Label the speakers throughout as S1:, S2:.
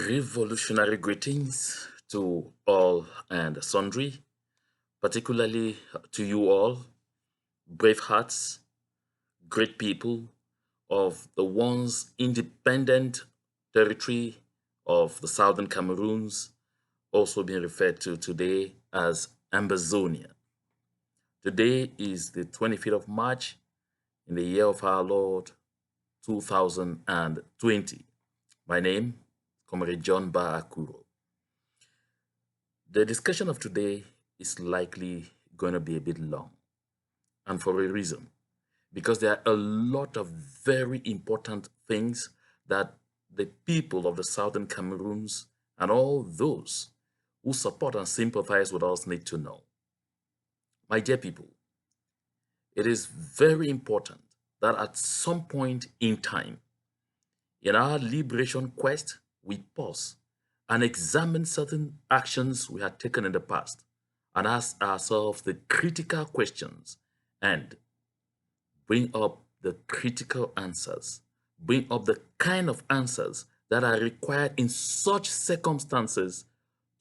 S1: Revolutionary greetings to all and sundry, particularly to you all, brave hearts, great people of the once independent territory of the Southern Cameroons, also being referred to today as Ambazonia. Today is the 25th of March in the year of our Lord 2020. My name, Comrade John Barakuro. The discussion of today is likely going to be a bit long, and for a reason, because there are a lot of very important things that the people of the Southern Cameroons and all those who support and sympathize with us need to know. My dear people, it is very important that at some point in time, in our liberation quest, we pause and examine certain actions we had taken in the past and ask ourselves the critical questions and bring up the critical answers, bring up the kind of answers that are required in such circumstances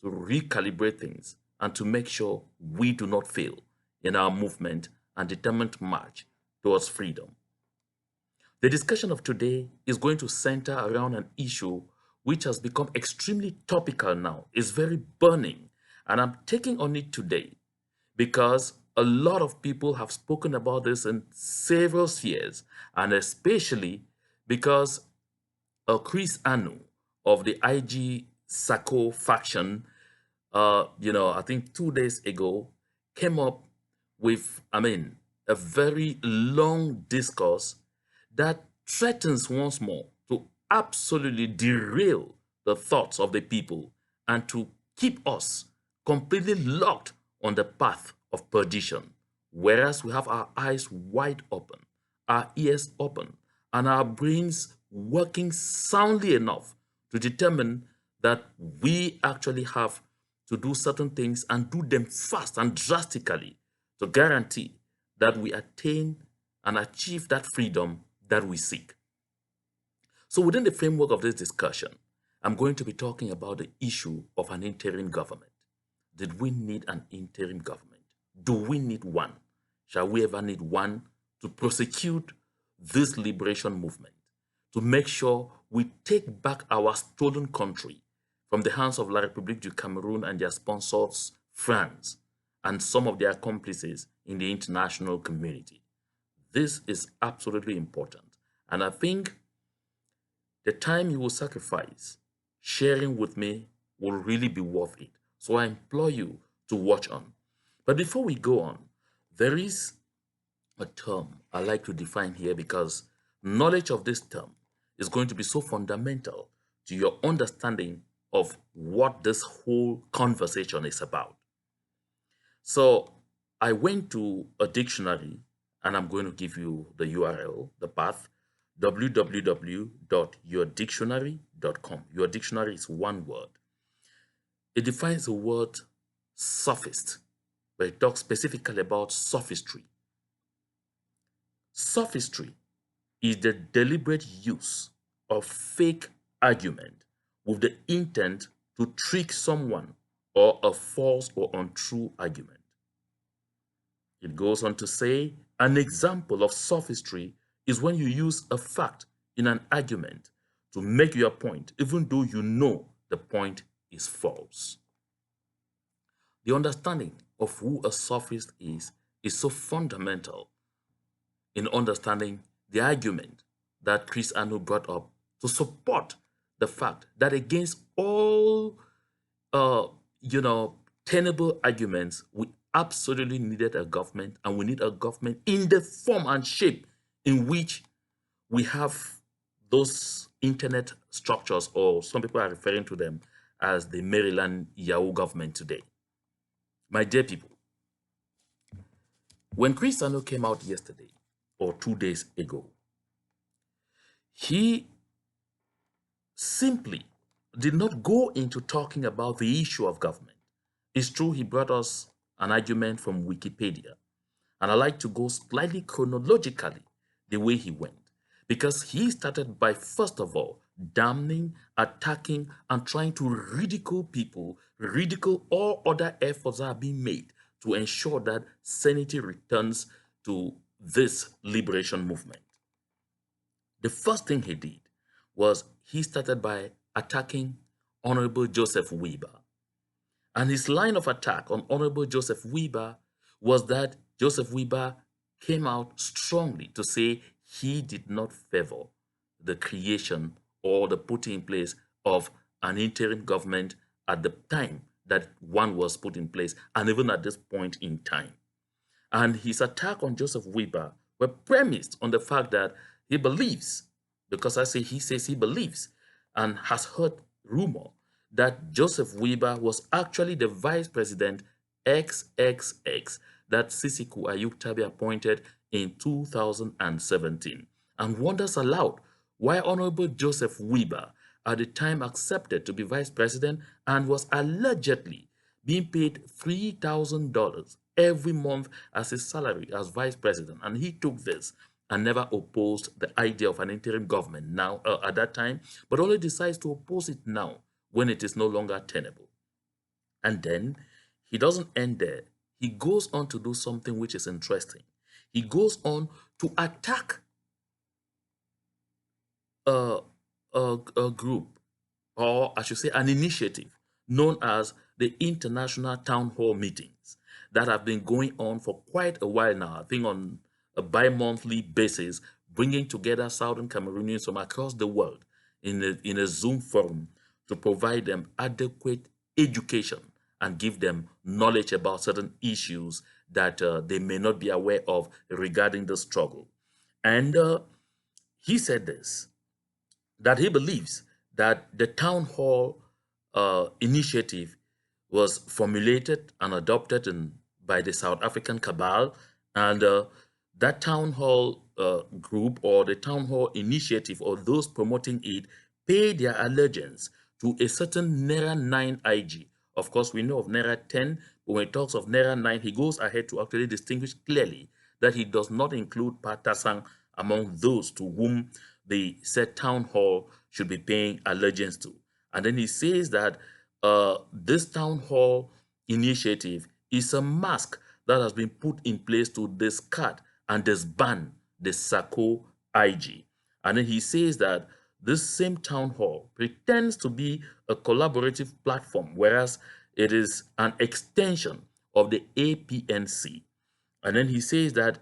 S1: to recalibrate things and to make sure we do not fail in our movement and determined march towards freedom. The discussion of today is going to center around an issue which has become extremely topical now. It's very burning, and I'm taking on it today because a lot of people have spoken about this in several spheres, and especially because Chris Anu of the IG Sacco faction, I think 2 days ago, came up with, a very long discourse that threatens once more to absolutely derail the thoughts of the people and to keep us completely locked on the path of perdition, whereas we have our eyes wide open, our ears open, and our brains working soundly enough to determine that we actually have to do certain things and do them fast and drastically to guarantee that we attain and achieve that freedom that we seek. So within the framework of this discussion, I'm going to be talking about the issue of an interim government. Did we need an interim government? Do we need one? Shall we ever need one to prosecute this liberation movement, to make sure we take back our stolen country from the hands of La République du Cameroun and their sponsors, France, and some of their accomplices in the international community? This is absolutely important. And I think the time you will sacrifice sharing with me will really be worth it. So I implore you to watch on. But before we go on, there is a term I like to define here because knowledge of this term is going to be so fundamental to your understanding of what this whole conversation is about. So I went to a dictionary and I'm going to give you the URL, the path, www.yourdictionary.com. Your dictionary is one word. It defines the word sophist, but it talks specifically about sophistry. Sophistry is the deliberate use of fake argument with the intent to trick someone or a false or untrue argument. It goes on to say, an example of sophistry is when you use a fact in an argument to make your point, even though you know the point is false. The understanding of who a sophist is so fundamental in understanding the argument that Chris Anu brought up to support the fact that against all, tenable arguments, we absolutely needed a government, and we need a government in the form and shape in which we have those internet structures, or some people are referring to them as the Maryland Yahoo government today. My dear people, when Chris Anu came out yesterday or 2 days ago, he simply did not go into talking about the issue of government. It's true he brought us an argument from Wikipedia, and I like to go slightly chronologically the way he went, because he started by, first of all, damning, attacking, and trying to ridicule people, ridicule all other efforts that are being made to ensure that sanity returns to this liberation movement. The first thing he did was he started by attacking Honorable Joseph Weber. And his line of attack on Honorable Joseph Weber was that Joseph Weber came out strongly to say he did not favor the creation or the putting in place of an interim government at the time that one was put in place, and even at this point in time. And his attack on Joseph Weber were premised on the fact that he believes, because I say he says he believes, and has heard rumor that Joseph Weber was actually the vice president XXX that Sisiku Ayuktabi appointed in 2017, and wonders aloud why Honorable Joseph Weber at the time accepted to be vice president and was allegedly being paid $3,000 every month as his salary as vice president. And he took this and never opposed the idea of an interim government now at that time, but only decides to oppose it now when it is no longer tenable. And then he doesn't end there. He goes on to do something which is interesting. He goes on to attack a group, or I should say an initiative, known as the International Town Hall Meetings that have been going on for quite a while now, I think on a bi-monthly basis, bringing together Southern Cameroonians from across the world in a Zoom forum to provide them adequate education and give them knowledge about certain issues that they may not be aware of regarding the struggle. And he said this, that he believes that the town hall initiative was formulated and adopted by the South African cabal, and that town hall group or the town hall initiative or those promoting it pay their allegiance to a certain Naira 9 IG. Of course, we know of Naira 10, but when he talks of Naira 9, he goes ahead to actually distinguish clearly that he does not include Patasang among those to whom the said town hall should be paying allegiance to. And then he says that this town hall initiative is a mask that has been put in place to discard and disband the Sacco IG. And then he says that this same town hall pretends to be a collaborative platform, whereas it is an extension of the APNC. And then he says that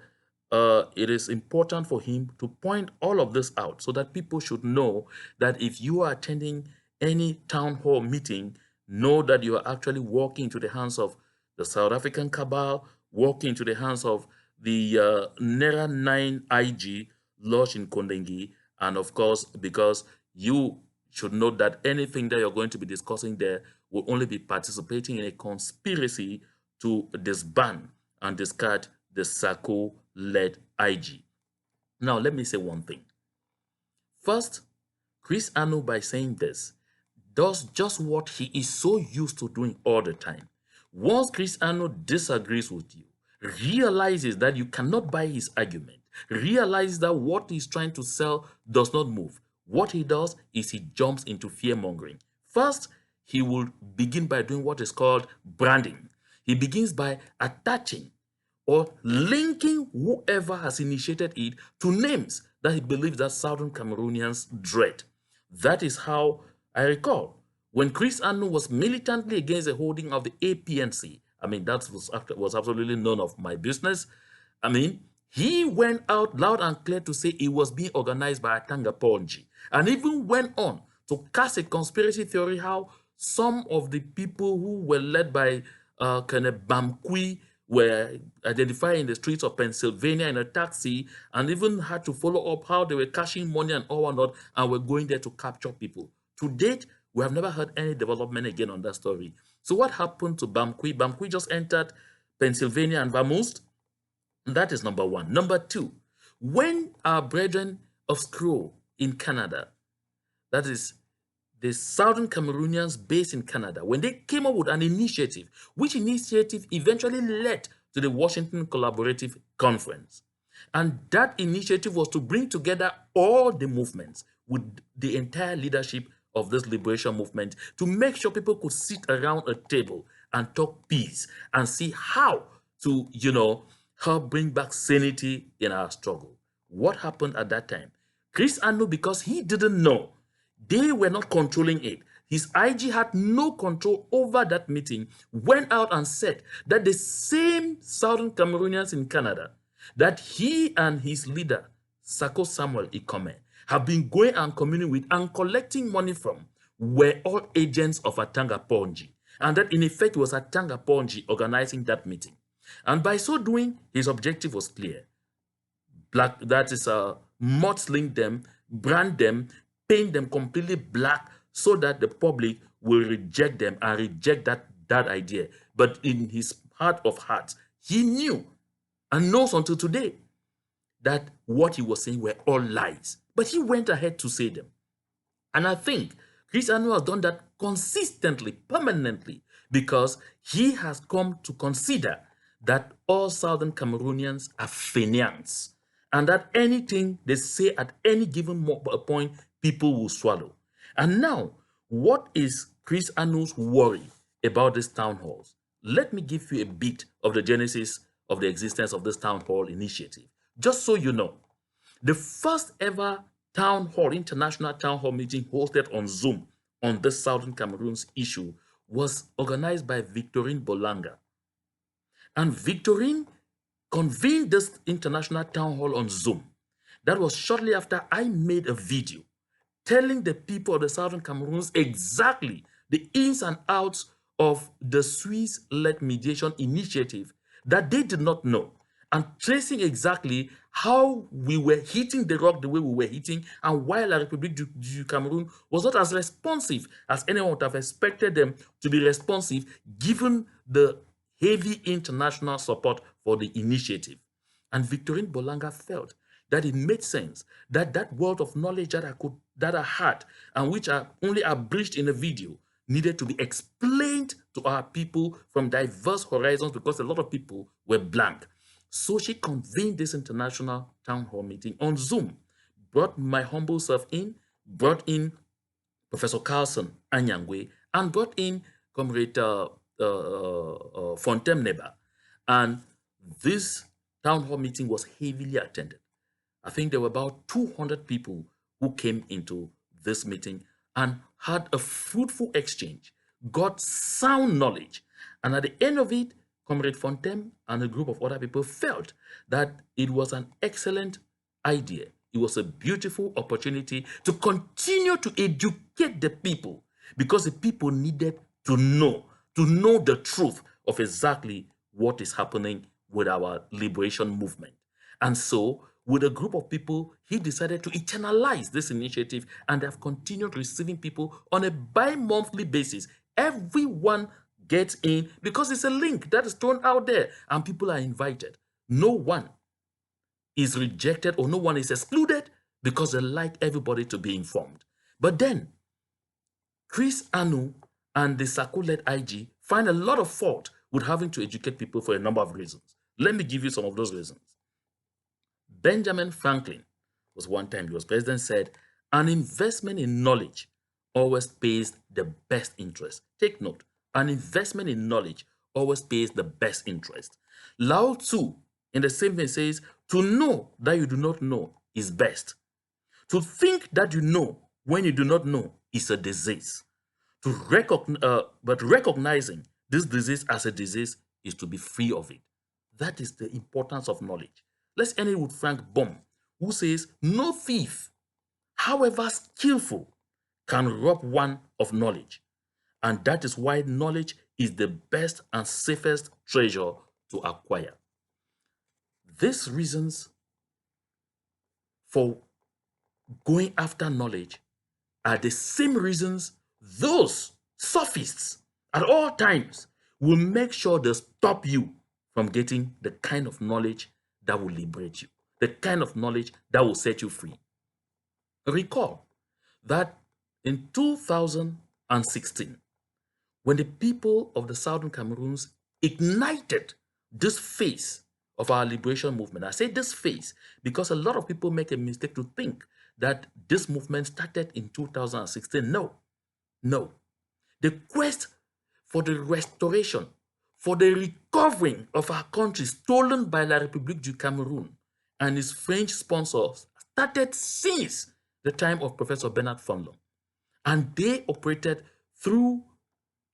S1: it is important for him to point all of this out so that people should know that if you are attending any town hall meeting, know that you are actually walking into the hands of the South African cabal, walking into the hands of the Naira 9 IG lodged in Kondengi, and of course, because you should note that anything that you're going to be discussing there will only be participating in a conspiracy to disband and discard the Sacco-led IG. Now, let me say one thing. First, Chris Anu, by saying this, does just what he is so used to doing all the time. Once Chris Anu disagrees with you, realizes that you cannot buy his argument, realizes that what he's trying to sell does not move, what he does is he jumps into fear-mongering. First, he will begin by doing what is called branding. He begins by attaching or linking whoever has initiated it to names that he believes that Southern Cameroonians dread. That is how I recall when Chris Anu was militantly against the holding of the APNC. I mean, that was absolutely none of my business. I mean, he went out loud and clear to say it was being organized by Atanga Ponji, and even went on to cast a conspiracy theory how some of the people who were led by Kenneth Bamkwi were identified in the streets of Pennsylvania in a taxi, and even had to follow up how they were cashing money and all whatnot, and were going there to capture people. To date, we have never heard any development again on that story. So what happened to Bamkwi? Bamkwi just entered Pennsylvania and vamoosed. That is number one. Number two, when our brethren of Screw in Canada, that is the Southern Cameroonians based in Canada, when they came up with an initiative, which initiative eventually led to the Washington Collaborative Conference. And that initiative was to bring together all the movements with the entire leadership of this liberation movement to make sure people could sit around a table and talk peace and see how to, help bring back sanity in our struggle. What happened at that time? Chris Anu, because he didn't know, they were not controlling it. His IG had no control over that meeting, went out and said that the same Southern Cameroonians in Canada that he and his leader, Sako Samuel Ikome, have been going and communing with and collecting money from were all agents of Atanga Ponji. And that in effect was Atanga Ponji organizing that meeting. And by so doing, his objective was clear. That is mudslinging them, brand them, paint them completely black so that the public will reject them and reject that idea. But in his heart of hearts, he knew and knows until today that what he was saying were all lies. But he went ahead to say them. And I think Chris Anu has done that consistently, permanently, because he has come to consider that all Southern Cameroonians are Fenians, and that anything they say at any given point, people will swallow. And now, what is Chris Anu's worry about these town halls? Let me give you a bit of the genesis of the existence of this town hall initiative, just so you know. The first ever town hall, international town hall meeting hosted on Zoom on the Southern Cameroons issue was organized by Victorine Bolanga. And Victorine convened this international town hall on Zoom. That was shortly after I made a video telling the people of the Southern Cameroons exactly the ins and outs of the Swiss-led mediation initiative that they did not know, and tracing exactly how we were hitting the rock the way we were hitting, and why La République du Cameroun was not as responsive as anyone would have expected them to be responsive, given the heavy international support for the initiative. And Victorine Bolanga felt that it made sense that that world of knowledge that I had, and which I only abridged in a video, needed to be explained to our people from diverse horizons, because a lot of people were blank. So she convened this international town hall meeting on Zoom, brought my humble self in, brought in Professor Carlson Anyangwe, and brought in Comrade Fontem Neba. And this town hall meeting was heavily attended. I think there were about 200 people who came into this meeting and had a fruitful exchange, got sound knowledge. And at the end of it, Comrade Fontem and a group of other people felt that it was an excellent idea. It was a beautiful opportunity to continue to educate the people, because the people needed to know the truth of exactly what is happening with our liberation movement. And so, with a group of people, he decided to eternalize this initiative, and they have continued receiving people on a bi-monthly basis. Everyone gets in because it's a link that is thrown out there and people are invited. No one is rejected or no one is excluded, because they like everybody to be informed. But then, Chris Anu and the Sako-led IG find a lot of fault with having to educate people for a number of reasons. Let me give you some of those reasons. Benjamin Franklin was one time, he was president, said, an investment in knowledge always pays the best interest. Take note, an investment in knowledge always pays the best interest. Lao Tzu, in the same way, says, to know that you do not know is best. To think that you know when you do not know is a disease. But recognizing this disease as a disease is to be free of it. That is the importance of knowledge. Let's end it with Frank Baum, who says, no thief, however skillful, can rob one of knowledge. And that is why knowledge is the best and safest treasure to acquire. These reasons for going after knowledge are the same reasons those sophists at all times will make sure they stop you from getting the kind of knowledge that will liberate you, the kind of knowledge that will set you free. Recall that in 2016, when the people of the Southern Cameroons ignited this phase of our liberation movement. I say this phase because a lot of people make a mistake to think that this movement started in 2016. No, no. The quest for the restoration, for the recovering of our country stolen by La République du Cameroun and its French sponsors started since the time of Professor Bernard Fonlon. And they operated through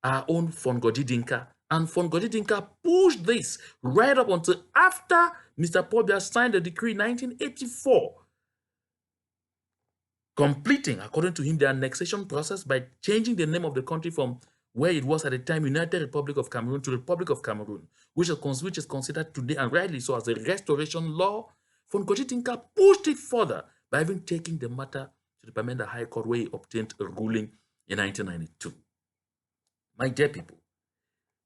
S1: our own Fongodi Dinka. And Fongodi Dinka pushed this right up until after Mr. Paul Biya signed the decree in 1984, completing, according to him, the annexation process by changing the name of the country from where it was at the time, United Republic of Cameroon, to Republic of Cameroon, which is considered today, and rightly so, as a restoration law. Fongodi Dinka pushed it further by even taking the matter to the Bamenda High Court, where he obtained a ruling in 1992. My dear people,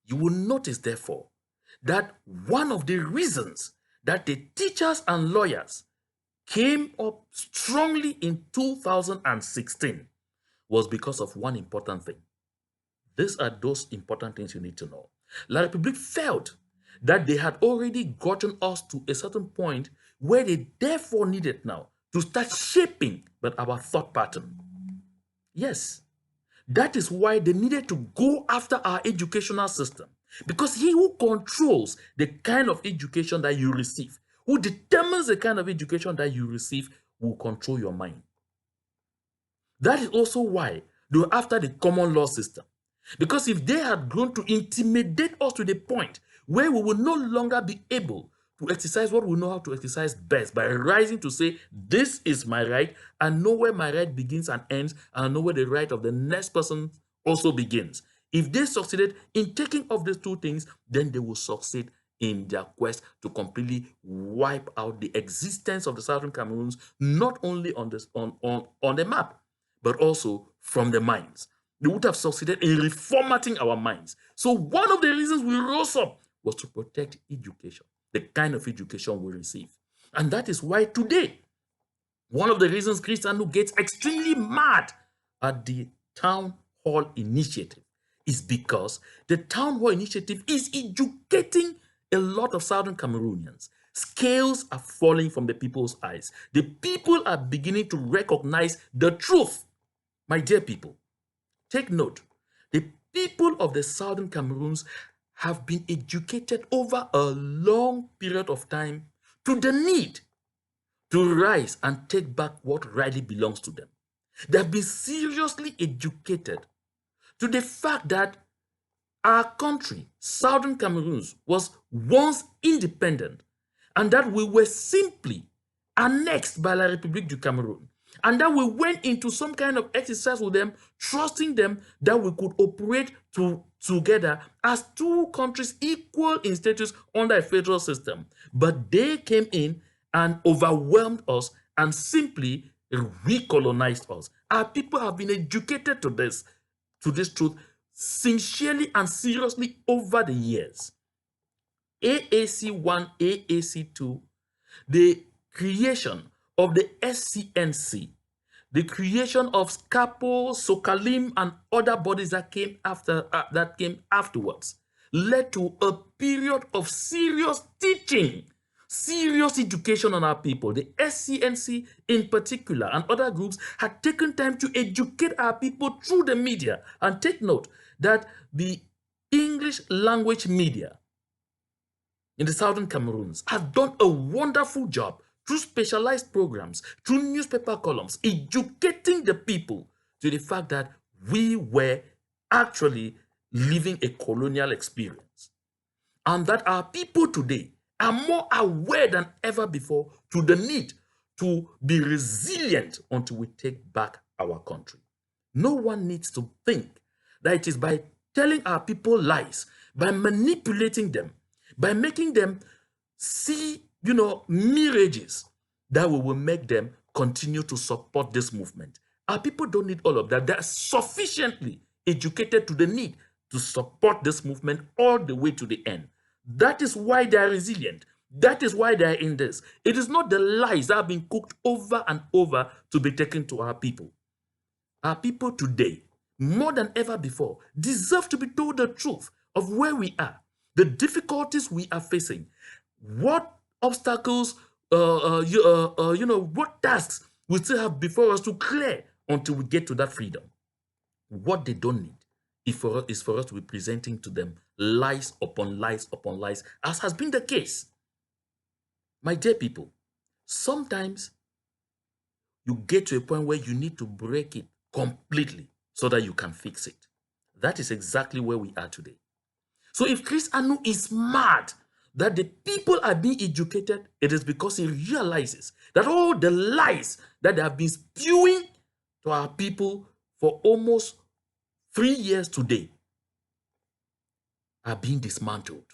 S1: you will notice, therefore, that one of the reasons that the teachers and lawyers came up strongly in 2016 was because of one important thing. These are those important things you need to know. La République felt that they had already gotten us to a certain point where they therefore needed now to start shaping our thought pattern. Yes, that is why they needed to go after our educational system, because he who controls the kind of education that you receive, who determines the kind of education that you receive, will control your mind. That is also why they were after the common law system. Because if they had grown to intimidate us to the point where we will no longer be able to exercise what we know how to exercise best, by rising to say, this is my right, and know where my right begins and ends, and know where the right of the next person also begins. If they succeeded in taking off these two things, then they will succeed in their quest to completely wipe out the existence of the Southern Cameroons, not only on the map, but also from the minds. They would have succeeded in reformatting our minds. So one of the reasons we rose up was to protect education, the kind of education we receive. And that is why today, one of the reasons Christiano gets extremely mad at the Town Hall Initiative is because the Town Hall Initiative is educating a lot of Southern Cameroonians. Scales are falling from the people's eyes. The people are beginning to recognize the truth. My dear people, take note. The people of the Southern Cameroons have been educated over a long period of time to the need to rise and take back what rightly belongs to them. They have been seriously educated to the fact that our country, Southern Cameroons, was once independent, and that we were simply annexed by La République du Cameroun, and that we went into some kind of exercise with them, trusting them that we could operate together as two countries equal in status under a federal system. But they came in and overwhelmed us and simply recolonized us. Our people have been educated to this truth sincerely and seriously over the years. AAC 1, AAC 2, the creation of the SCNC, the creation of SCAPO, SOCALIM, and other bodies that came afterwards, led to a period of serious teaching, serious education on our people. The SCNC in particular and other groups had taken time to educate our people through the media. And take note that the English language media in the Southern Cameroons have done a wonderful job through specialized programs, through newspaper columns, educating the people to the fact that we were actually living a colonial experience. And that our people today are more aware than ever before to the need to be resilient until we take back our country. No one needs to think that it is by telling our people lies, by manipulating them, by making them see, mirages, that we will make them continue to support this movement. Our people don't need all of that. They are sufficiently educated to the need to support this movement all the way to the end. That is why they are resilient. That is why they are in this. It is not the lies that have been cooked over and over to be taken to our people. Our people today, more than ever before, deserve to be told the truth of where we are, the difficulties we are facing, What obstacles, what tasks we still have before us to clear until we get to that freedom. What they don't need is for us to be presenting to them lies upon lies upon lies, as has been the case. My dear people, sometimes you get to a point where you need to break it completely so that you can fix it. That is exactly where we are today. So if Chris Anu is mad that the people are being educated, it is because he realizes that all the lies that they have been spewing to our people for almost 3 years today are being dismantled.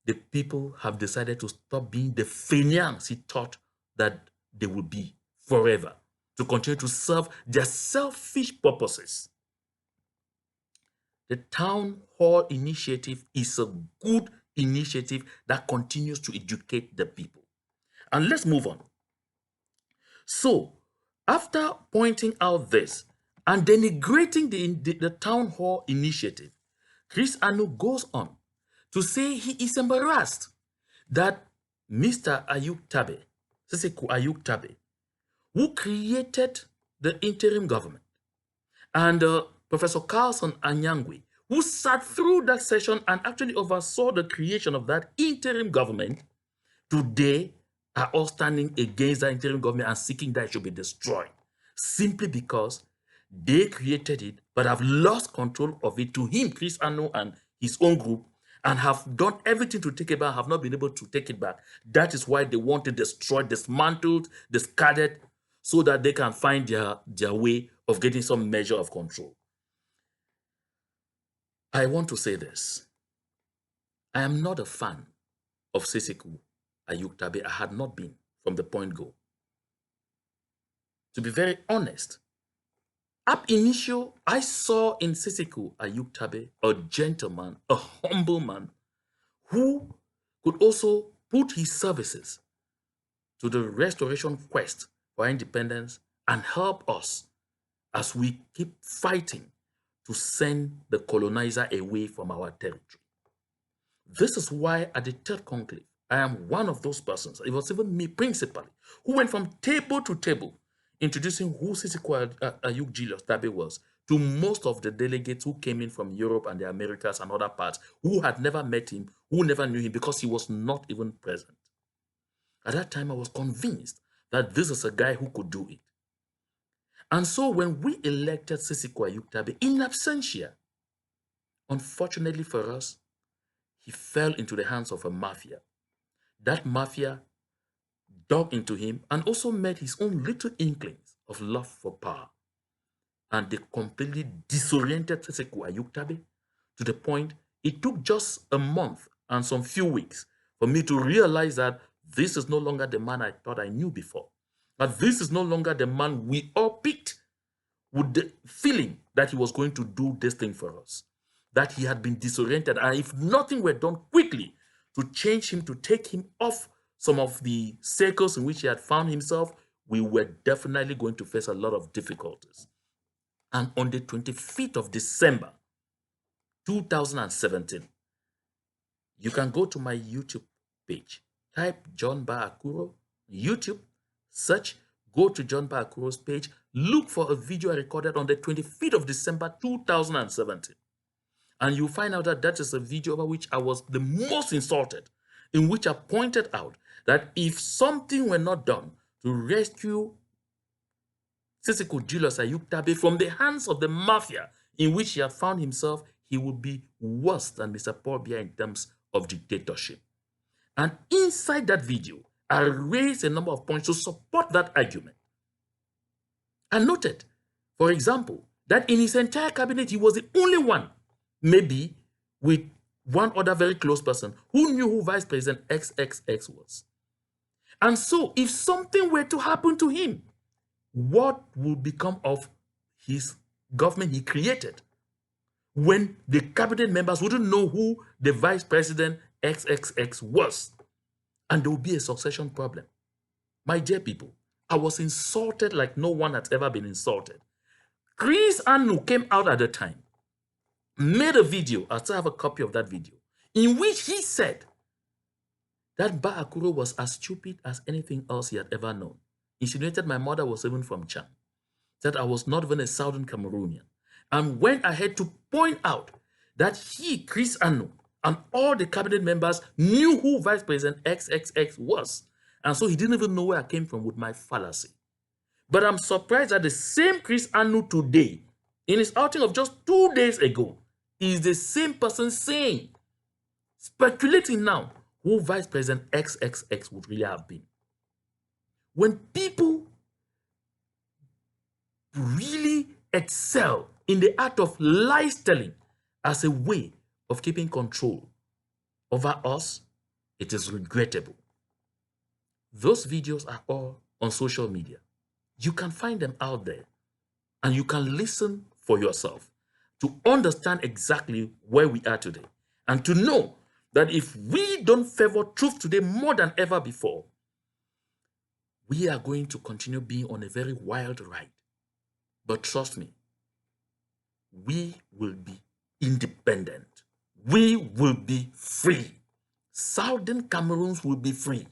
S1: The people have decided to stop being the Fenians he thought that they would be forever, to continue to serve their selfish purposes. The Town Hall Initiative is a good initiative that continues to educate the people. And let's move on. So, after pointing out this and denigrating the Town Hall Initiative, Chris Anu goes on to say he is embarrassed that Mr. Ayuk Tabe, Sisiku Ayuk Tabe, who created the interim government, and Professor Carlson Anyangwe, who sat through that session and actually oversaw the creation of that interim government, today are all standing against that interim government and seeking that it should be destroyed, simply because they created it but have lost control of it to him, Chris Anu, and his own group, and have done everything to take it back, have not been able to take it back. That is why they want it destroyed, dismantled, discarded, so that they can find their way of getting some measure of control. I want to say this. I am not a fan of Sisiku Ayuk Tabe. I had not been from the point go. To be very honest, ab initio, I saw in Sisiku Ayuk Tabe a gentleman, a humble man, who could also put his services to the restoration quest for independence and help us as we keep fighting to send the colonizer away from our territory. This is why at the third conclave, I am one of those persons, it was even me principally, who went from table to table introducing who Sisiku Ayuk Julius Tabe was to most of the delegates who came in from Europe and the Americas and other parts, who had never met him, who never knew him because he was not even present. At that time, I was convinced that this is a guy who could do it. And so when we elected Sisiku Ayuk Tabe in absentia, unfortunately for us, he fell into the hands of a mafia. That mafia dug into him and also made his own little inklings of love for power. And they completely disoriented Sisiku Ayuk Tabe to the point it took just a month and some few weeks for me to realize that this is no longer the man I thought I knew before. But this is no longer the man we all picked with the feeling that he was going to do this thing for us. That he had been disoriented, and if nothing were done quickly to change him, to take him off some of the circles in which he had found himself, we were definitely going to face a lot of difficulties. And on the 25th of December, 2017, you can go to my YouTube page, type John Ba Akuro, YouTube, search, go to John Ba Akuro's page, look for a video I recorded on the 25th of December, 2017. And you'll find out that that is a video over which I was the most insulted, in which I pointed out that if something were not done to rescue Sisiku Julius Ayuk Tabe from the hands of the mafia in which he had found himself, he would be worse than Mr. Paul Biya in terms of dictatorship. And inside that video, I raised a number of points to support that argument. I noted, for example, that in his entire cabinet, he was the only one, maybe with one other very close person, who knew who Vice President XXX was. And so, if something were to happen to him, what would become of his government he created when the cabinet members wouldn't know who the Vice President XXX was? And there would be a succession problem. My dear people, I was insulted like no one had ever been insulted. Chris Anu came out at the time, made a video, I still have a copy of that video, in which he said That Ba Akuro was as stupid as anything else he had ever known. Insinuated my mother was even from Cham. Said I was not even a Southern Cameroonian. And went ahead to point out that he, Chris Anu, and all the cabinet members knew who Vice President XXX was. And so he didn't even know where I came from with my fallacy. But I'm surprised that the same Chris Anu today, in his outing of just 2 days ago, is the same person saying, speculating now, who Vice President XXX would really have been. When people really excel in the art of lies telling as a way of keeping control over us, it is regrettable. Those videos are all on social media. You can find them out there and you can listen for yourself to understand exactly where we are today and to know that if we don't favor truth today more than ever before, we are going to continue being on a very wild ride. But trust me, we will be independent. We will be free. Southern Cameroons will be free.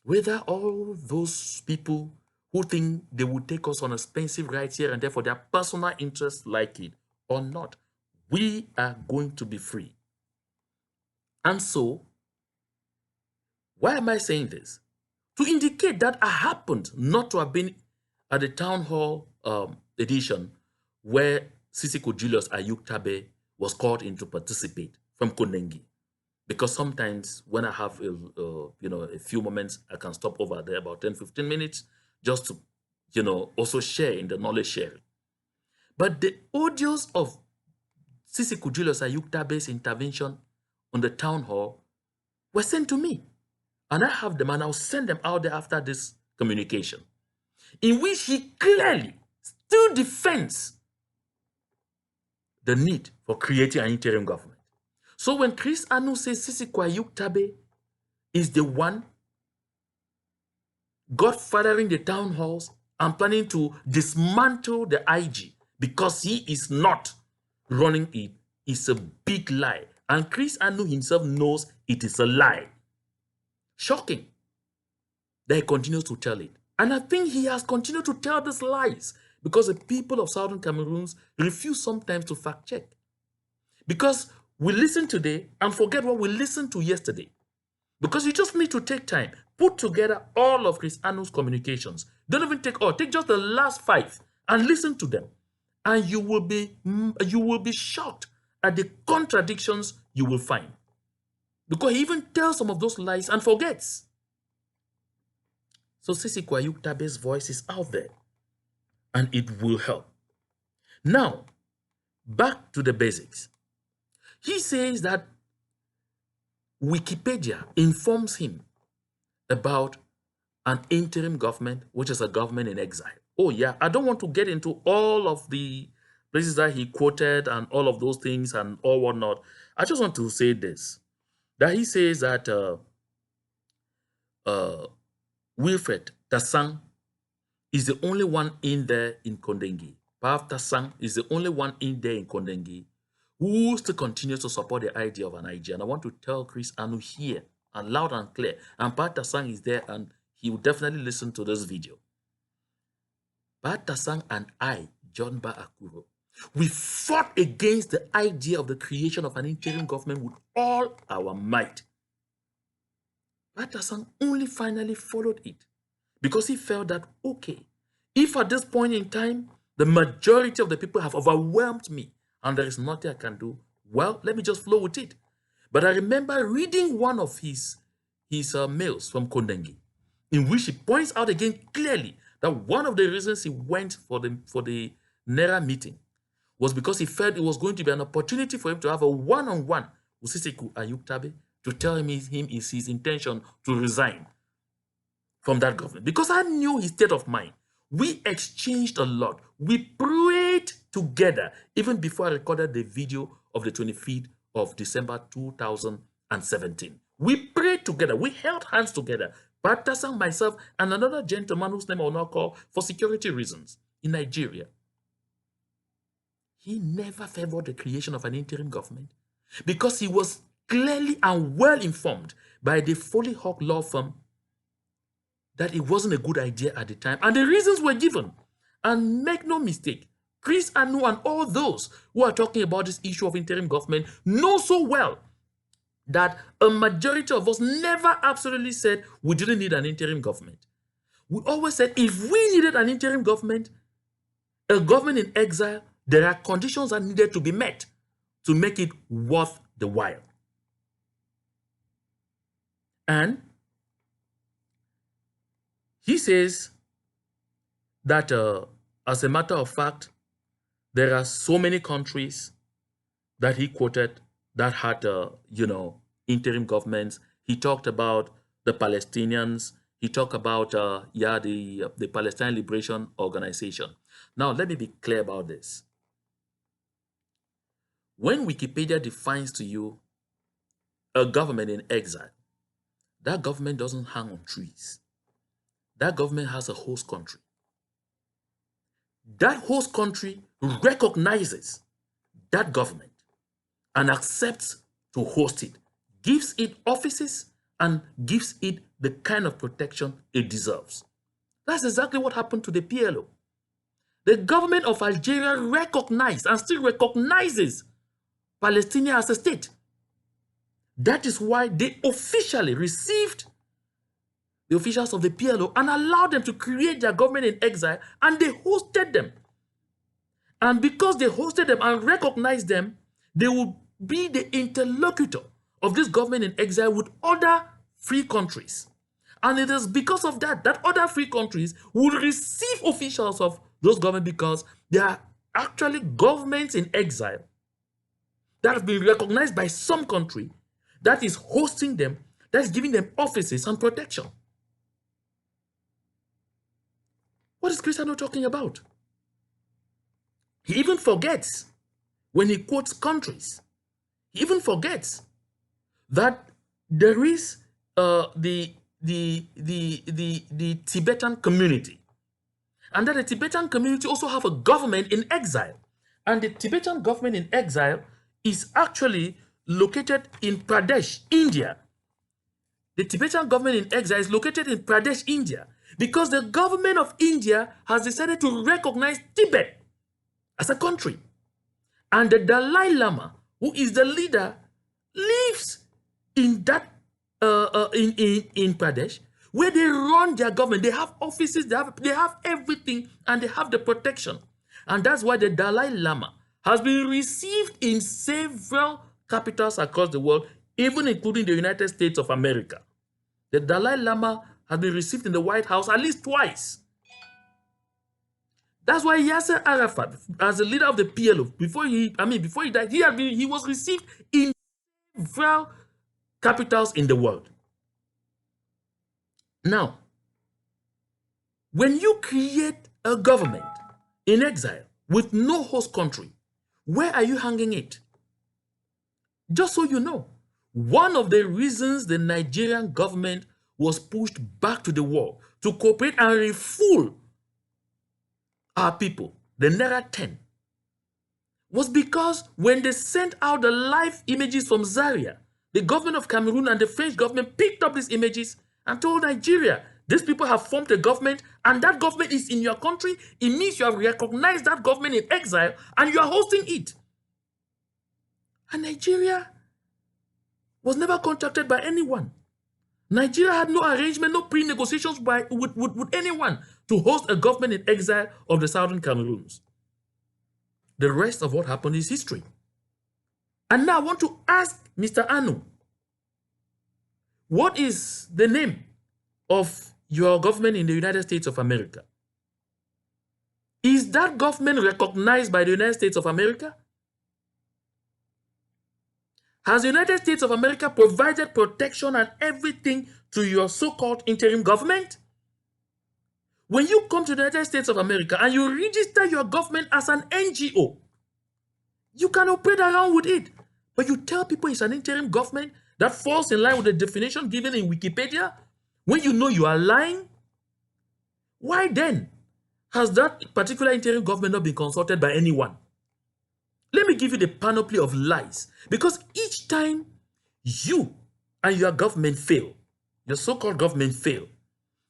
S1: Whether all those people who think they will take us on expensive rides here and there for their personal interests like it or not, we are going to be free. And so, why am I saying this? To indicate that I happened not to have been at the town hall edition where Sisiko Julius Ayuk-Tabe was called in to participate from Kondengi. Because sometimes when I have a few moments, I can stop over there about 10-15 minutes just to also share in the knowledge sharing. But the audios of Sisiko Julius Ayuk-Tabe's intervention on the town hall were sent to me. And I have them, and I'll send them out there after this communication, in which he clearly still defends the need for creating an interim government. So when Chris Anu says Sisiko Ayuk-Tabe is the one godfathering the town halls and planning to dismantle the IG because he is not running it, is a big lie. And Chris Anu himself knows it is a lie. Shocking that he continues to tell it. And I think he has continued to tell these lies because the people of Southern Cameroons refuse sometimes to fact check. Because we listen today and forget what we listened to yesterday. Because you just need to take time, put together all of Chris Anu's communications. Don't even take all, take just the last 5 and listen to them. And you will be shocked at the contradictions you will find. Because he even tells some of those lies and forgets. So Sisiko Ayuk-Tabe's voice is out there. And it will help. Now, back to the basics. He says that Wikipedia informs him about an interim government, which is a government in exile. Oh yeah, I don't want to get into all of the places that he quoted and all of those things and all whatnot. I just want to say this. That he says that Wilfred Tassang is the only one in there in Kondengi. Pav Tassang is the only one in there in Kondengi who still continues to support the idea of an IG. And I want to tell Chris Anu here, and loud and clear, and Pav Tassang is there and he will definitely listen to this video. Pav Tassang and I, John Ba Akuro, we fought against the idea of the creation of an interim government with all our might. Patterson only finally followed it because he felt that, okay, if at this point in time, the majority of the people have overwhelmed me and there is nothing I can do, well, let me just flow with it. But I remember reading one of his mails from Kondengi, in which he points out again clearly that one of the reasons he went for the NERA meeting was because he felt it was going to be an opportunity for him to have a one-on-one with Sisiko Ayuk-Tabe to tell him it's his intention to resign from that government. Because I knew his state of mind. We exchanged a lot. We prayed together even before I recorded the video of the 25th of December 2017. We prayed together. We held hands together. Patterson, myself, and another gentleman whose name I will not call for security reasons in Nigeria. He never favored the creation of an interim government because he was clearly and well informed by the Foley Hawk law firm that it wasn't a good idea at the time. And the reasons were given. And make no mistake, Chris Anu and all those who are talking about this issue of interim government know so well that a majority of us never absolutely said we didn't need an interim government. We always said if we needed an interim government, a government in exile, there are conditions that needed to be met to make it worth the while. And he says that as a matter of fact, there are so many countries that he quoted that had, interim governments. He talked about the Palestinians. He talked about, the Palestine Liberation Organization. Now, let me be clear about this. When Wikipedia defines to you a government in exile, that government doesn't hang on trees. That government has a host country. That host country recognizes that government and accepts to host it, gives it offices, and gives it the kind of protection it deserves. That's exactly what happened to the PLO. The government of Algeria recognized and still recognizes Palestine as a state. That is why they officially received the officials of the PLO and allowed them to create their government in exile, and they hosted them. And because they hosted them and recognized them, they will be the interlocutor of this government in exile with other free countries. And it is because of that, that other free countries will receive officials of those governments because they are actually governments in exile that have been recognized by some country that is hosting them, that is giving them offices and protection. What is Cristiano talking about? He even forgets when he quotes countries. He even forgets that there is the Tibetan community, and that the Tibetan community also have a government in exile. And the Tibetan government in exile is actually located in Pradesh, India. The Tibetan government in exile is located in Pradesh, India, because the government of India has decided to recognize Tibet as a country. And the Dalai Lama, who is the leader, lives in that in Pradesh, where they run their government. They have offices, they have everything, and they have the protection. And that's why the Dalai Lama has been received in several capitals across the world, even including the United States of America. The Dalai Lama has been received in the White House at least twice. That's why Yasser Arafat, as the leader of the PLO, before he died, he was received in several capitals in the world. Now, when you create a government in exile with no host country, where are you hanging it? Just so you know, one of the reasons the Nigerian government was pushed back to the wall to cooperate and refool our people, the Naira 10, was because when they sent out the live images from Zaria, the government of Cameroon and the French government picked up these images and told Nigeria, these people have formed a government and that government is in your country. It means you have recognized that government in exile and you are hosting it. And Nigeria was never contacted by anyone. Nigeria had no arrangement, no pre-negotiations with anyone to host a government in exile of the Southern Cameroons. The rest of what happened is history. And now I want to ask Mr. Anu, what is the name of your government in the United States of America? Is that government recognized by the United States of America? Has the United States of America provided protection and everything to your so-called interim government? When you come to the United States of America and you register your government as an NGO, you can operate around with it. But you tell people it's an interim government that falls in line with the definition given in Wikipedia, when you know you are lying? Why then has that particular interim government not been consulted by anyone? Let me give you the panoply of lies. Because each time you and your government fail, your so-called government fail,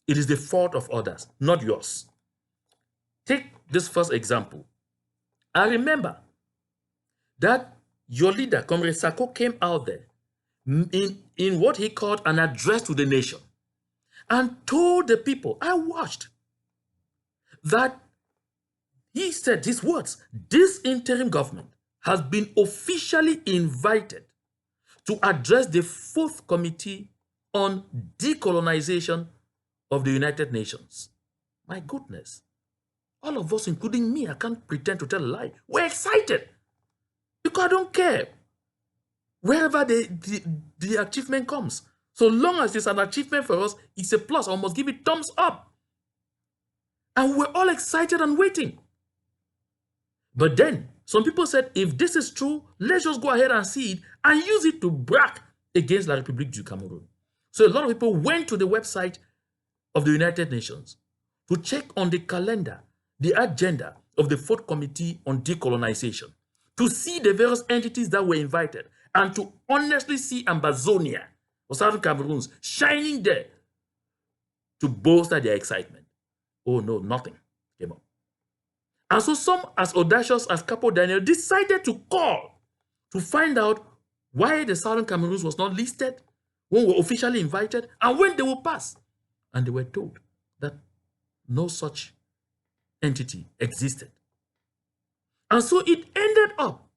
S1: it is the fault of others, not yours. Take this first example. I remember that your leader, Comrade Sacco, came out there in what he called an address to the nation and told the people, I watched, that he said these words: this interim government has been officially invited to address the fourth committee on decolonization of the United Nations. My goodness. All of us, including me, I can't pretend to tell a lie, we're excited. Because I don't care wherever the achievement comes. So long as it's an achievement for us, it's a plus. I must give it thumbs up. And we're all excited and waiting. But then some people said, if this is true, let's just go ahead and see it and use it to brag against La République du Cameroun. So a lot of people went to the website of the United Nations to check on the calendar, the agenda of the fourth committee on decolonization, to see the various entities that were invited, and to honestly see Ambazonia or Southern Cameroons shining there to bolster their excitement. Oh no, nothing came up. And so some as audacious as Capo Daniel decided to call to find out why the Southern Cameroons was not listed, when we were officially invited, and when they will pass. And they were told that no such entity existed. And so it ended up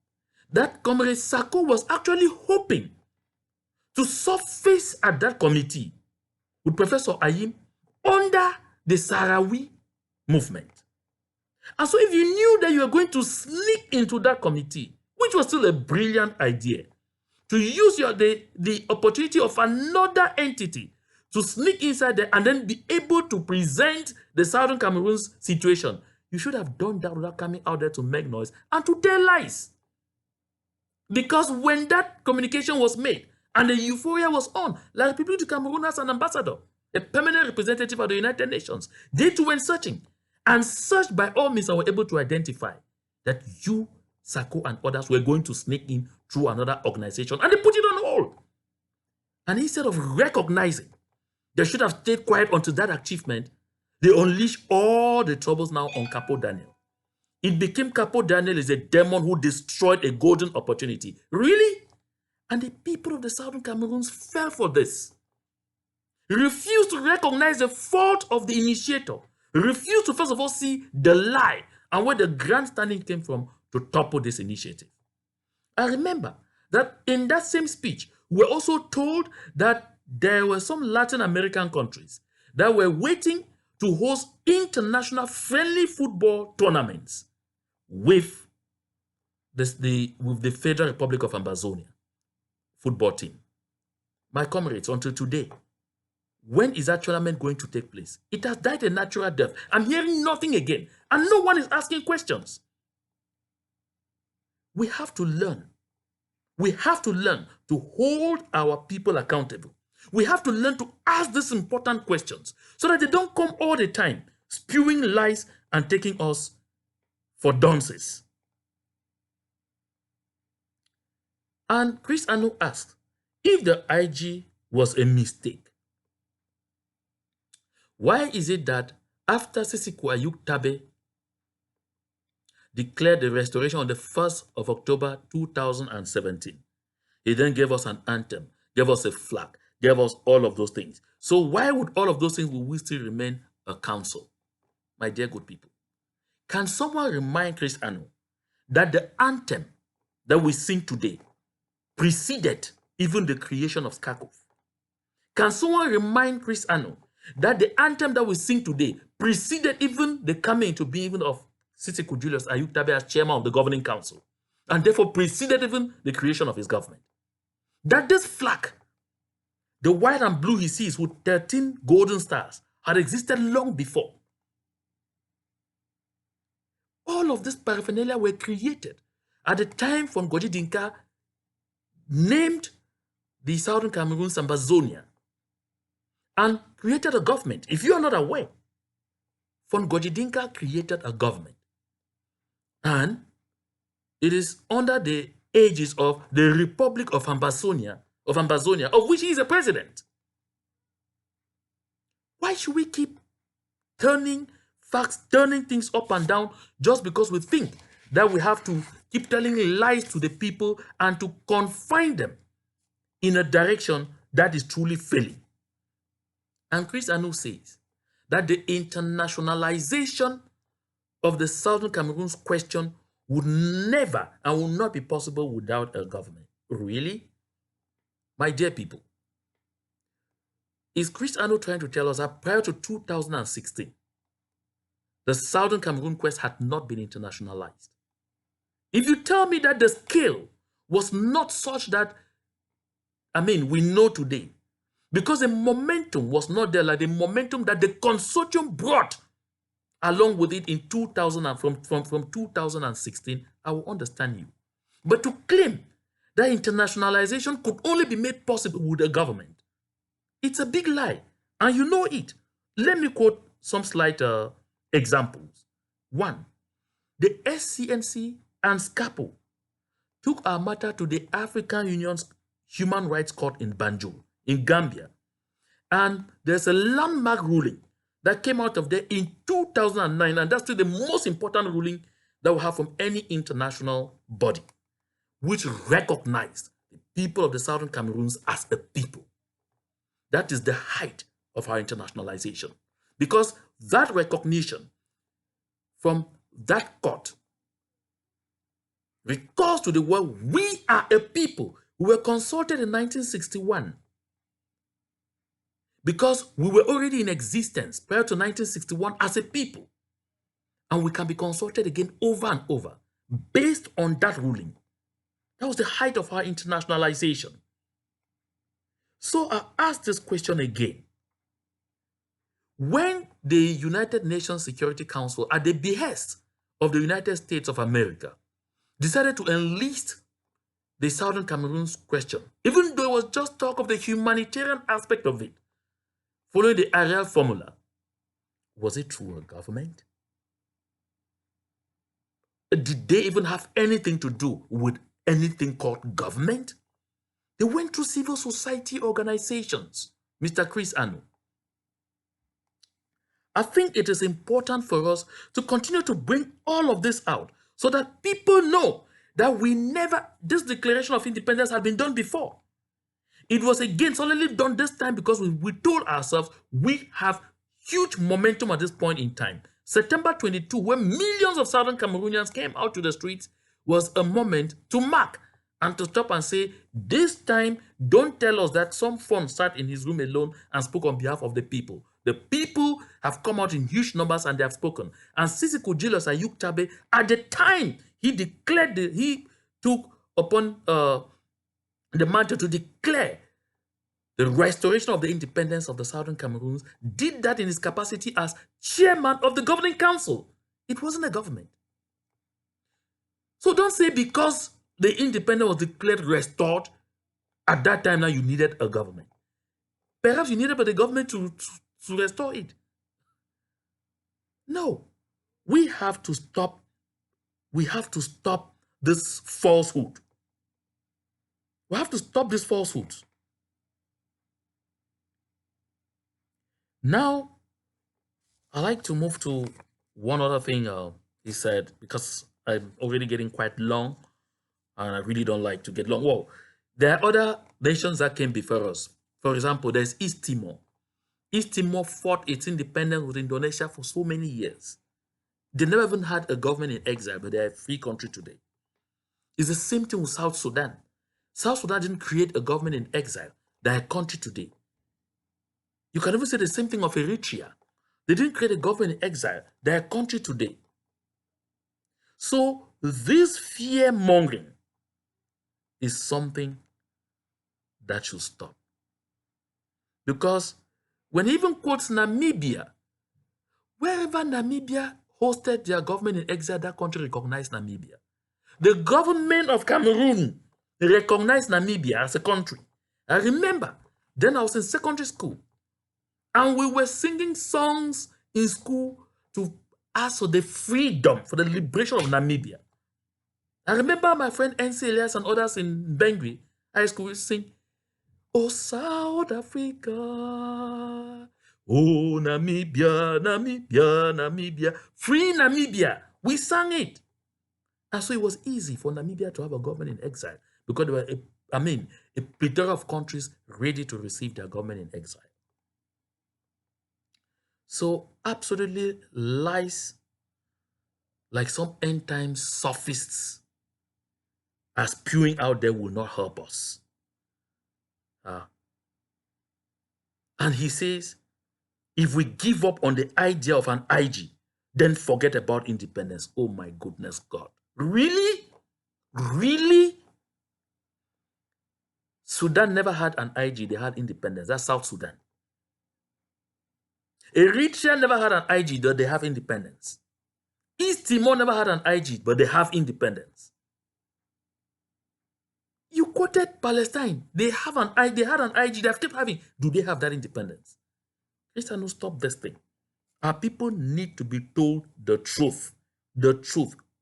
S1: that Comrade Sacco was actually hoping to surface at that committee with Professor Ayim under the Sahrawi movement. And so if you knew that you were going to sneak into that committee, which was still a brilliant idea, to use the opportunity of another entity to sneak inside there and then be able to present the Southern Cameroon's situation, you should have done that without coming out there to make noise and to tell lies. Because when that communication was made and the euphoria was on, La République du Cameroun has an ambassador, a permanent representative of the United Nations. They too went searching and searched by all means and were able to identify that you, Sacco, and others were going to sneak in through another organization, and they put it on hold. And instead of recognizing they should have stayed quiet until that achievement, they unleashed all the troubles now on Capo Daniel. It became Capo Daniel is a demon who destroyed a golden opportunity. Really? And the people of the Southern Cameroons fell for this. Refused to recognize the fault of the initiator. Refused to first of all see the lie and where the grandstanding came from to topple this initiative. I remember that in that same speech, we were also told that there were some Latin American countries that were waiting to host international friendly football tournaments with the Federal Republic of Ambazonia football team. My comrades, until today, when is that tournament going to take place? It has died a natural death. I'm hearing nothing again, and no one is asking questions. We have to learn. We have to learn to hold our people accountable. We have to learn to ask these important questions so that they don't come all the time spewing lies and taking us for dunces. And Chris Anu asked, if the IG was a mistake, why is it that after Sisiku Ayuk Tabe declared the restoration on the 1st of October 2017, he then gave us an anthem, gave us a flag, gave us all of those things. So why would all of those things will we still remain a council? My dear good people, can someone remind Chris Anu that the anthem that we sing today preceded even the creation of SCACOF? Can someone remind Chris Anu that the anthem that we sing today preceded even the coming into being even of Sisiku Julius Ayuk Tabe as chairman of the governing council, and therefore preceded even the creation of his government? That this flag, the white and blue he sees with 13 golden stars, had existed long before. All of this paraphernalia were created at the time when Goji Dinka named the Southern Cameroons Ambazonia and created a government. If you are not aware, Fon Goji Dinka created a government. And it is under the aegis of the Republic of Ambazonia of Ambazonia, of which he is a president. Why should we keep turning facts, turning things up and down just because we think that we have to keep telling lies to the people and to confine them in a direction that is truly failing? And Chris Anu says that the internationalization of the Southern Cameroon's question would never and will not be possible without a government. Really? My dear people, is Chris Anu trying to tell us that prior to 2016, the Southern Cameroon quest had not been internationalized? If you tell me that the scale was not such that, we know today, because the momentum was not there, like the momentum that the consortium brought along with it in 2000 from 2016, I will understand you. But to claim that internationalization could only be made possible with a government, it's a big lie, and you know it. Let me quote some slight examples. One, the SCNC and SCAPO took our matter to the African Union's Human Rights Court in Banjul, in Gambia. And there's a landmark ruling that came out of there in 2009, and that's still the most important ruling that we have from any international body, which recognized the people of the Southern Cameroons as a people. That is the height of our internationalization, because that recognition from that court recalls to the world we are a people. We were consulted in 1961 because we were already in existence prior to 1961 as a people, and we can be consulted again over and over based on that ruling. That was the height of our internationalization. So I ask this question again. When the United Nations Security Council, at the behest of the United States of America, decided to enlist the Southern Cameroon's question, even though it was just talk of the humanitarian aspect of it, following the Ariel formula, was it through a government? Did they even have anything to do with anything called government? They went through civil society organizations, Mr. Chris Anu. I think it is important for us to continue to bring all of this out so that people know that this declaration of independence had been done before. It was again solely done this time because we told ourselves we have huge momentum at this point in time. September 22, when millions of Southern Cameroonians came out to the streets, was a moment to mark and to stop and say, this time, don't tell us that some phone sat in his room alone and spoke on behalf of the people. The people have come out in huge numbers and they have spoken. And Sisi Kujilo Ayuk Tabe, at the time he declared, he took upon the matter to declare the restoration of the independence of the Southern Cameroons, did that in his capacity as chairman of the governing council. It wasn't a government. So don't say because the independence was declared restored, at that time now you needed a government. Perhaps you needed the government to restore it. No. We have to stop this falsehood. We have to stop this falsehood. Now, I like to move to one other thing he said, because I'm already getting quite long and I really don't like to get long. Well, there are other nations that came before us. For example, there's East Timor. East Timor fought its independence with Indonesia for so many years. They never even had a government in exile, but they're a free country today. It's the same thing with South Sudan. South Sudan didn't create a government in exile. They're a country today. You can even say the same thing of Eritrea. They didn't create a government in exile. They're a country today. So this fear-mongering is something that should stop. Because when he even quotes Namibia, wherever Namibia hosted their government in exile, that country recognized Namibia. The government of Cameroon recognized Namibia as a country. I remember, then I was in secondary school, and we were singing songs in school to ask for the freedom, for the liberation of Namibia. I remember my friend N.C. Elias and others in Bangui High School sing, Oh, South Africa. Oh, Namibia, Namibia, Namibia. Free Namibia. We sang it. And so it was easy for Namibia to have a government in exile because there were, a plethora of countries ready to receive their government in exile. So absolutely lies like some end time sophists are spewing out there will not help us. And he says, if we give up on the idea of an IG, then forget about independence. Oh my goodness, God. Really? Really? Sudan never had an IG, they had independence. That's South Sudan. Eritrea never had an IG, though they have independence. East Timor never had an IG, but they have independence. You quoted Palestine. They had an IG, they have kept having. Do they have that independence? Christian, stop this thing. Our people need to be told the truth,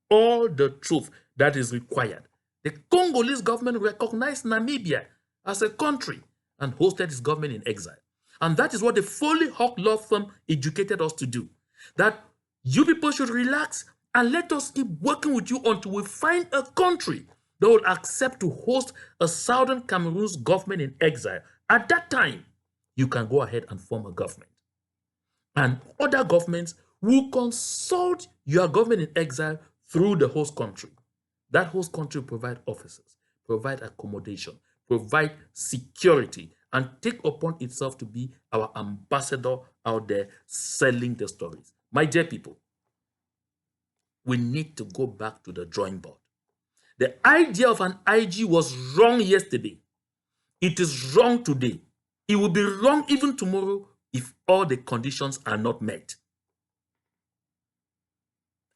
S1: all the truth that is required. The Congolese government recognized Namibia as a country and hosted its government in exile. And that is what the Foley Hawk law firm educated us to do. That you people should relax and let us keep working with you until we find a country that will accept to host a Southern Cameroon's government in exile. At that time, you can go ahead and form a government. And other governments will consult your government in exile through the host country. That host country will provide officers, provide accommodation, provide security, and take upon itself to be our ambassador out there selling the stories. My dear people, we need to go back to the drawing board. The idea of an IG was wrong yesterday. It is wrong today. It will be wrong even tomorrow if all the conditions are not met.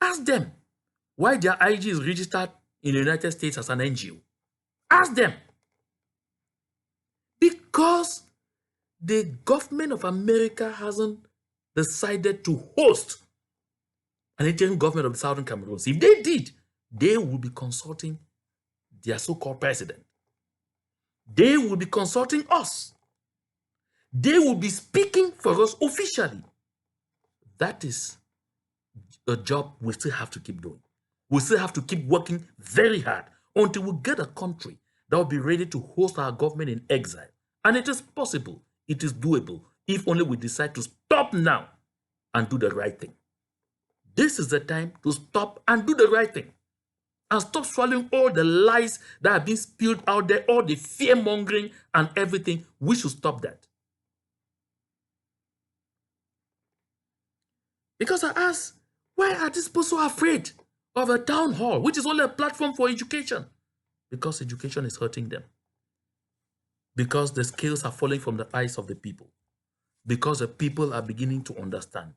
S1: Ask them why their IG is registered in the United States as an NGO. Ask them. Because the government of America hasn't decided to host an interim government of the Southern Cameroons. If they did, they would be consulting their so-called president. They will be consulting us. They will be speaking for us officially. That is a job we still have to keep doing. We still have to keep working very hard until we get a country that will be ready to host our government in exile. And it is possible, it is doable, if only we decide to stop now and do the right thing. This is the time to stop and do the right thing. And stop swallowing all the lies that have been spilled out there, all the fear-mongering and everything. We should stop that. Because I ask, why are these people so afraid of a town hall, which is only a platform for education? Because education is hurting them. Because the scales are falling from the eyes of the people. Because the people are beginning to understand.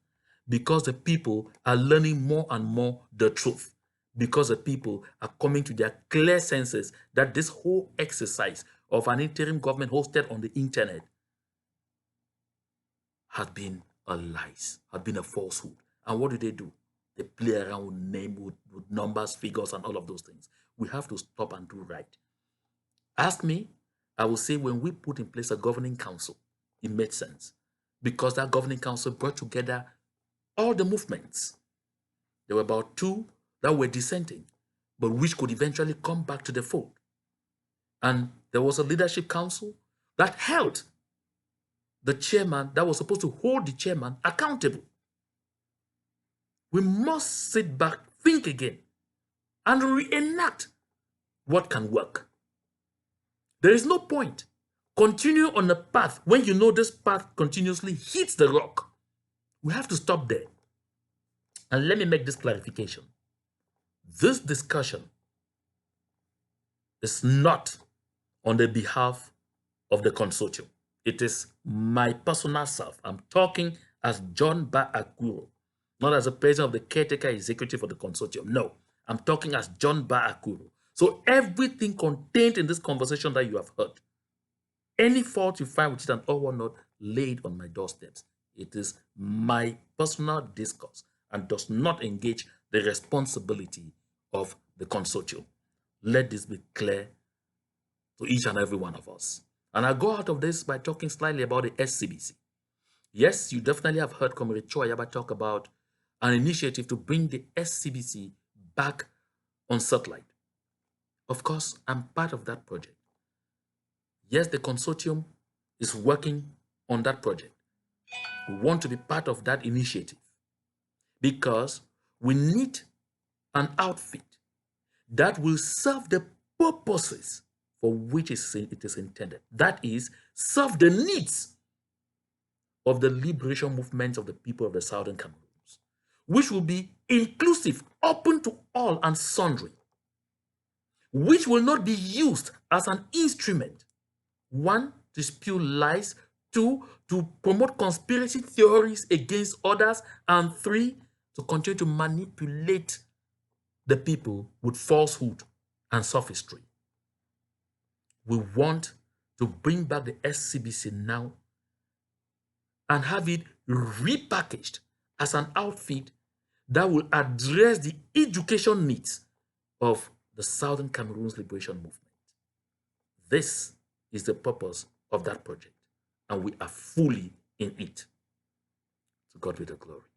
S1: Because the people are learning more and more the truth. Because the people are coming to their clear senses that this whole exercise of an interim government hosted on the internet had been a lie, had been a falsehood. And what do? They play around with names, with numbers, figures, and all of those things. We have to stop and do right. Ask me, I will say when we put in place a governing council, it made sense. Because that governing council brought together all the movements. There were about 2 that were dissenting, but which could eventually come back to the fold. And there was a leadership council that held the chairman, that was supposed to hold the chairman accountable. We must sit back, think again, and reenact what can work. There is no point continue on a path when you know this path continuously hits the rock. We have to stop there. And let me make this clarification. This discussion is not on the behalf of the consortium. It is my personal self. I'm talking as John Ba Akuro, not as a president of the caretaker executive of the consortium. No, I'm talking as John Ba Akuro. So everything contained in this conversation that you have heard, any fault you find with it and all not laid on my doorsteps. It is my personal discourse and does not engage the responsibility of the consortium. Let this be clear to each and every one of us. And I'll go out of this by talking slightly about the SCBC. Yes, you definitely have heard Comrade Choyaba talk about an initiative to bring the SCBC back on satellite. Of course, I'm part of that project. Yes, the consortium is working on that project. We want to be part of that initiative because we need an outfit that will serve the purposes for which it is intended. That is, serve the needs of the liberation movements of the people of the Southern Cameroons, which will be inclusive, open to all and sundry, which will not be used as an instrument, one, to spew lies, two, to promote conspiracy theories against others, and three, to continue to manipulate the people with falsehood and sophistry. We want to bring back the SCBC now and have it repackaged as an outfit that will address the education needs of the Southern Cameroons Liberation Movement. This is the purpose of that project, and we are fully in it. To God be the glory.